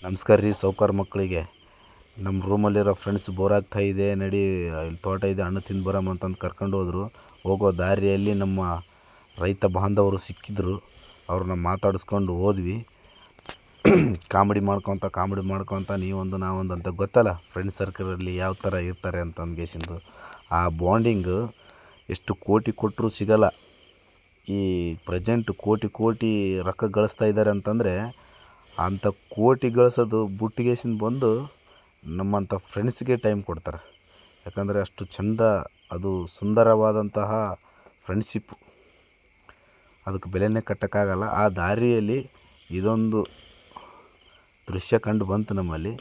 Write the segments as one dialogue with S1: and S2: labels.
S1: ನಮಸ್ಕಾರ ರೀ ಸಾವ್ಕಾರ ಮಕ್ಕಳಿಗೆ. ನಮ್ಮ ರೂಮಲ್ಲಿರೋ ಫ್ರೆಂಡ್ಸ್ ಬೋರ್ ಆಗ್ತಾಯಿದೆ, ನಡಿ ಇಲ್ಲಿ ತೋಟ ಇದೆ ಹಣ್ಣು ತಿಂದು ಬರಮ್ಮ ಅಂತಂದು ಕರ್ಕೊಂಡು ಹೋದರು. ಹೋಗೋ ದಾರಿಯಲ್ಲಿ ನಮ್ಮ ರೈತ ಬಾಂಧವರು ಸಿಕ್ಕಿದ್ರು. ಅವ್ರನ್ನ ಮಾತಾಡಿಸ್ಕೊಂಡು ಹೋದ್ವಿ. ಕಾಮಿಡಿ ಮಾಡ್ಕೊತ ನೀವೊಂದು ನಾವೊಂದು ಅಂತ ಗೊತ್ತಲ್ಲ, ಫ್ರೆಂಡ್ ಸರ್ಕಲಲ್ಲಿ ಯಾವ ಥರ ಇರ್ತಾರೆ ಅಂತ ಅಂದ್ಗೇಸಿಂದು. ಆ ಬಾಂಡಿಂಗು ಎಷ್ಟು ಕೋಟಿ ಕೊಟ್ಟರೂ ಸಿಗಲ್ಲ. ಈ ಪ್ರೆಸೆಂಟ್ ಕೋಟಿ ರೊಕ್ಕ ಗಳಿಸ್ತಾ ಇದ್ದಾರೆ ಅಂತಂದರೆ, ಅಂಥ ಕೋಟಿ ಗಳಿಸೋದು ಬುಟ್ಟಿಗೇಸಿಂದ ಬಂದು ನಮ್ಮಂಥ ಫ್ರೆಂಡ್ಸ್ಗೆ ಟೈಮ್ ಕೊಡ್ತಾರೆ. ಯಾಕಂದರೆ ಅಷ್ಟು ಚೆಂದ, ಅದು ಸುಂದರವಾದಂತಹ ಫ್ರೆಂಡ್ಶಿಪ್ಪು. ಅದಕ್ಕೆ ಬೆಲೆನೇ ಕಟ್ಟೋಕ್ಕಾಗಲ್ಲ. ಆ ದಾರಿಯಲ್ಲಿ ಇದೊಂದು ದೃಶ್ಯ ಕಂಡು ಬಂತು ನಮ್ಮಲ್ಲಿ.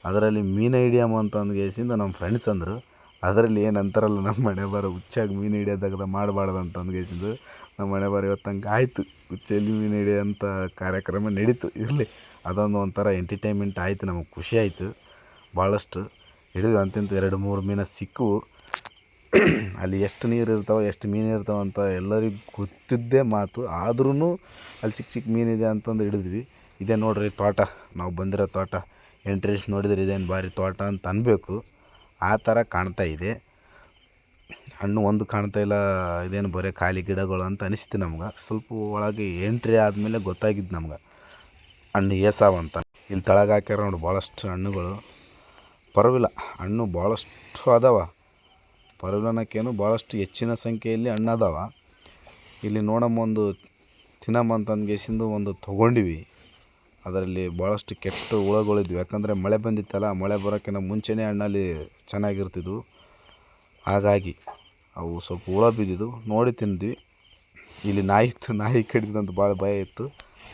S1: ಅದರಲ್ಲಿ ಮೀನು ಹಿಡಿಯಮ್ಮ ಅಂತ ಅಂದ್ಗೇಸಿಂದ ನಮ್ಮ ಫ್ರೆಂಡ್ಸ್ ಅಂದರು. ಅದರಲ್ಲಿ ಏನು ಅಂತಾರಲ್ಲ, ನಮ್ಮ ಮನೆ ಬಾರ ಹುಚ್ಚಾಗಿ ಮೀನು ಹಿಡಿಯೋದಾಗದ ಮಾಡಬಾರ್ದು ಅಂತ ಅಂದ್ಗೇಸಿಂದು ನಮ್ಮ ಮನೆ ಬಾರ ಇವತ್ತು ಹಂಗೆ ಆಯಿತು. ಹುಚ್ಚಲ್ಲಿ ಮೀನು ಹಿಡಿಯೋಂಥ ಕಾರ್ಯಕ್ರಮ ನಡೀತು. ಇರಲಿ, ಅದೊಂದು ಒಂಥರ ಎಂಟರ್ಟೈನ್ಮೆಂಟ್ ಆಯಿತು. ನಮಗೆ ಖುಷಿ ಆಯಿತು ಭಾಳಷ್ಟು. ಹಿಡಿದು ಅಂತಿಂತ 2-3 ಮೀನು ಸಿಕ್ಕವು. ಅಲ್ಲಿ ಎಷ್ಟು ನೀರು ಇರ್ತಾವೆ, ಎಷ್ಟು ಮೀನು ಇರ್ತಾವೆ ಅಂತ ಎಲ್ಲರಿಗೂ ಗೊತ್ತಿದ್ದೇ ಮಾತು. ಆದ್ರೂ ಅಲ್ಲಿ ಚಿಕ್ಕ ಮೀನಿದೆ ಅಂತಂದು ಹಿಡಿದ್ವಿ. ಇದೇ ನೋಡ್ರಿ ತೋಟ, ನಾವು ಬಂದಿರೋ ತೋಟ. ಎಂಟ್ರೆನ್ಸ್ ನೋಡಿದರೆ ಇದೇನು ಭಾರಿ ತೋಟ ಅಂತ ಅನ್ಬೇಕು. ಆ ಥರ ಕಾಣ್ತಾ ಇದೆ. ಹಣ್ಣು ಒಂದು ಕಾಣ್ತಾ ಇಲ್ಲ, ಇದೇನು ಬರೀ ಖಾಲಿ ಗಿಡಗಳು ಅಂತ ಅನಿಸ್ತು ನಮ್ಗೆ. ಸ್ವಲ್ಪ ಒಳಗೆ ಎಂಟ್ರಿ ಆದಮೇಲೆ ಗೊತ್ತಾಗಿದ್ದು ನಮ್ಗೆ ಹಣ್ಣು ಏಸಾವಂತ. ಇಲ್ಲಿ ತಳಗೆ ಹಾಕ್ಯಾರ ನೋಡಿ ಭಾಳಷ್ಟು ಹಣ್ಣುಗಳು. ಪರವಾಗಿಲ್ಲ, ಹಣ್ಣು ಭಾಳಷ್ಟು ಅದಾವ. ಪರವಾಗಿಲ್ಲ ಅನ್ನೋಕ್ಕೇನು, ಭಾಳಷ್ಟು ಹೆಚ್ಚಿನ ಸಂಖ್ಯೆಯಲ್ಲಿ ಹಣ್ಣು ಅದಾವ. ಇಲ್ಲಿ ನೋಡಮ್ಮ, ಒಂದು ತಿನ್ನಮ್ಮ ಅಂತ ಅಂದ್ಗೇಸಿಂದು ಒಂದು ತೊಗೊಂಡಿವಿ. ಅದರಲ್ಲಿ ಭಾಳಷ್ಟು ಕೆಟ್ಟ ಹುಳಗಳಿದ್ವು. ಯಾಕಂದರೆ ಮಳೆ ಬಂದಿತ್ತಲ್ಲ, ಮಳೆ ಬರೋಕ್ಕಿಂತ ಮುಂಚೆನೇ ಹಣ್ಣಲ್ಲಿ ಚೆನ್ನಾಗಿರ್ತಿದ್ವು. ಹಾಗಾಗಿ ಅವು ಸ್ವಲ್ಪ ಹುಳ ಬಿದ್ದಿದ್ದು ನೋಡಿ ತಿಂದ್ವಿ. ಇಲ್ಲಿ ನಾಯಿ ಇತ್ತು, ನಾಯಿ ಕಡಿದಂತ ಭಾಳ ಭಯ ಇತ್ತು.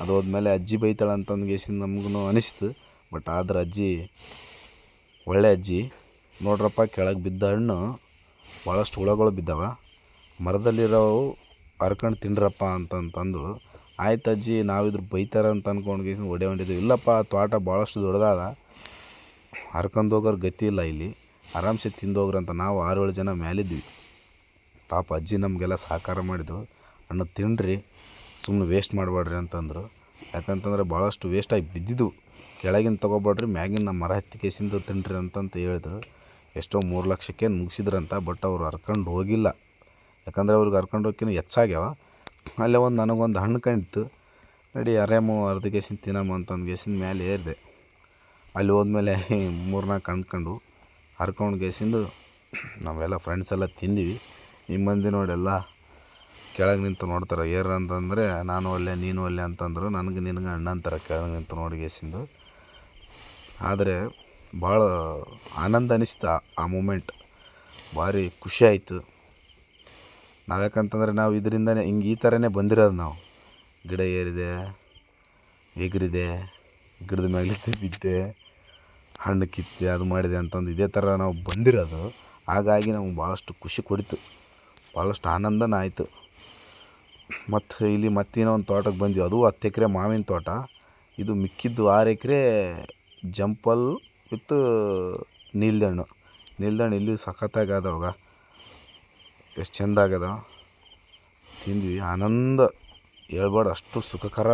S1: ಅದು ಹೋದ್ಮೇಲೆ ಅಜ್ಜಿ ಬೈತಾಳೆ ಅಂತಂದ್ಗೇಸಿಂದ ನಮಗೂ ಅನಿಸ್ತು. ಬಟ್ ಆದ್ರೆ ಅಜ್ಜಿ ಒಳ್ಳೆ ಅಜ್ಜಿ. ನೋಡ್ರಪ್ಪ, ಕೆಳಗೆ ಬಿದ್ದ ಹಣ್ಣು ಭಾಳಷ್ಟು ಹುಳಗಳು ಬಿದ್ದಾವ. ಮರದಲ್ಲಿರೋವು ಹರ್ಕೊಂಡು ತಿನ್ನಿರಪ್ಪ ಅಂತಂದು. ಆಯ್ತು ಅಜ್ಜಿ, ನಾವಿದ್ರ ಬೈತಾರೆ ಅಂತ ಅಂದ್ಕೊಂಡ್ಗೇಸಿಂದ ಹೊಡೆದಿದ್ವಿ. ಇಲ್ಲಪ್ಪ, ತೋಟ ಭಾಳಷ್ಟು ದೊಡ್ಡದಾದ, ಹರ್ಕೊಂಡು ಹೋಗೋರು ಗತಿ ಇಲ್ಲ, ಇಲ್ಲಿ ಆರಾಮ್ಸೆ ತಿಂದೋಗ್ರಂತ. ನಾವು 6-7 ಜನ ಮೇಲಿದ್ವಿ. ಪಾಪ ಅಜ್ಜಿ ನಮಗೆಲ್ಲ ಸಹಕಾರ ಮಾಡಿದ್ರು. ಹಣ್ಣು ತಿನ್ನಿರಿ, ಸುಮ್ಮನೆ ವೇಸ್ಟ್ ಮಾಡಬೇಡ್ರಿ ಅಂತಂದರು. ಯಾಕಂತಂದರೆ ಭಾಳಷ್ಟು ವೇಸ್ಟಾಗಿ ಬಿದ್ದಿದ್ದು. ಕೆಳಗಿನ ತೊಗೊಬೇಡ್ರಿ, ಮ್ಯಾಗಿನ ನಮ್ಮ ಮರ ಹತ್ತಿಕೇಸಿಂದು ತಿನ್ನಿರಿ ಅಂತಂತ ಹೇಳಿದ್ರು. ಎಷ್ಟೋ 3 ಲಕ್ಷಕ್ಕೆ ಮುಗಿಸಿದ್ರಂತ. ಬಟ್ ಅವ್ರು ಹರ್ಕೊಂಡು ಹೋಗಿಲ್ಲ. ಯಾಕಂದರೆ ಅವ್ರಿಗೆ ಹರ್ಕೊಂಡು ಹೋಗಿನ ಹೆಚ್ಚಾಗ್ಯಾವ. ಅಲ್ಲೇ ನನಗೊಂದು ಹಣ್ಣು ಕಾಣಿತು. ನಡಿ ಅರೇಮು ಅರ್ಧಕೇಸಿಂದ ತಿನ್ನಮ್ಮ ಅಂತಂದ್ಗೇಸಿಂದ ಮೇಲೆ ಏರಿದೆ. ಅಲ್ಲಿ ಹೋದ್ಮೇಲೆ 3-4 ಹಣ್ಕೊಂಡು ಹರ್ಕೊಂಡ್ಗೇಸಿಂದು ನಾವೆಲ್ಲ ಫ್ರೆಂಡ್ಸ್ ಎಲ್ಲ ತಿಂದ್ವಿ. ಈ ಮಂದಿ ನೋಡೆಲ್ಲ ಕೆಳಗೆ ನಿಂತು ನೋಡ್ತಾರೆ. ಏರು ಅಂತಂದರೆ ನಾನು ಒಲ್ಲೆ ನೀನು ಒಲ್ಲೆ ಅಂತಂದರು. ನನಗೆ ನಿನಗೆ ಅಣ್ಣ ಅಂತಾರೆ ಕೆಳಗೆ ನಿಂತು ನೋಡಿಗೇಸಿಂದು. ಆದರೆ ಭಾಳ ಆನಂದ ಅನಿಸ್ತು ಆ ಮೂಮೆಂಟ್. ಭಾರಿ ಖುಷಿ ಆಯಿತು. ನಾವು ಯಾಕಂತಂದರೆ ನಾವು ಇದರಿಂದನೇ ಈ ಥರನೇ ಬಂದಿರೋದು. ನಾವು ಗಿಡ ಏರಿದೆ, ಎಗರಿದೆ, ಗಿಡದ ಮ್ಯಾಲಿದ್ದೆ ಬಿದ್ದೆ, ಹಣ್ಣು ಕಿತ್ತೆ, ಅದು ಮಾಡಿದೆ ಅಂತಂದು ಇದೇ ಥರ ನಾವು ಬಂದಿರೋದು. ಹಾಗಾಗಿ ನಮ್ಗೆ ಭಾಳಷ್ಟು ಖುಷಿ ಕೊಡಿತು, ಭಾಳಷ್ಟು ಆನಂದನ ಆಯಿತು. ಮತ್ತು ಇಲ್ಲಿ ಮತ್ತೇನೋ ಒಂದು ತೋಟಕ್ಕೆ ಬಂದ್ವಿ. ಅದು 10 ಎಕರೆ ಮಾವಿನ ತೋಟ. ಇದು ಮಿಕ್ಕಿದ್ದು 6 ಎಕರೆ ಜಂಪಲ್ ವಿತ್ ನೀಲ್ದಣ್ಣು. ಇಲ್ಲಿ ಸಖತ್ತಾಗಿ ಆದವಾಗ ಎಷ್ಟು ಚೆಂದ ಆಗ್ಯದ. ತಿಂದ್ವಿ, ಆನಂದ ಹೇಳ್ಬಾರ್ದು, ಅಷ್ಟು ಸುಖಕರ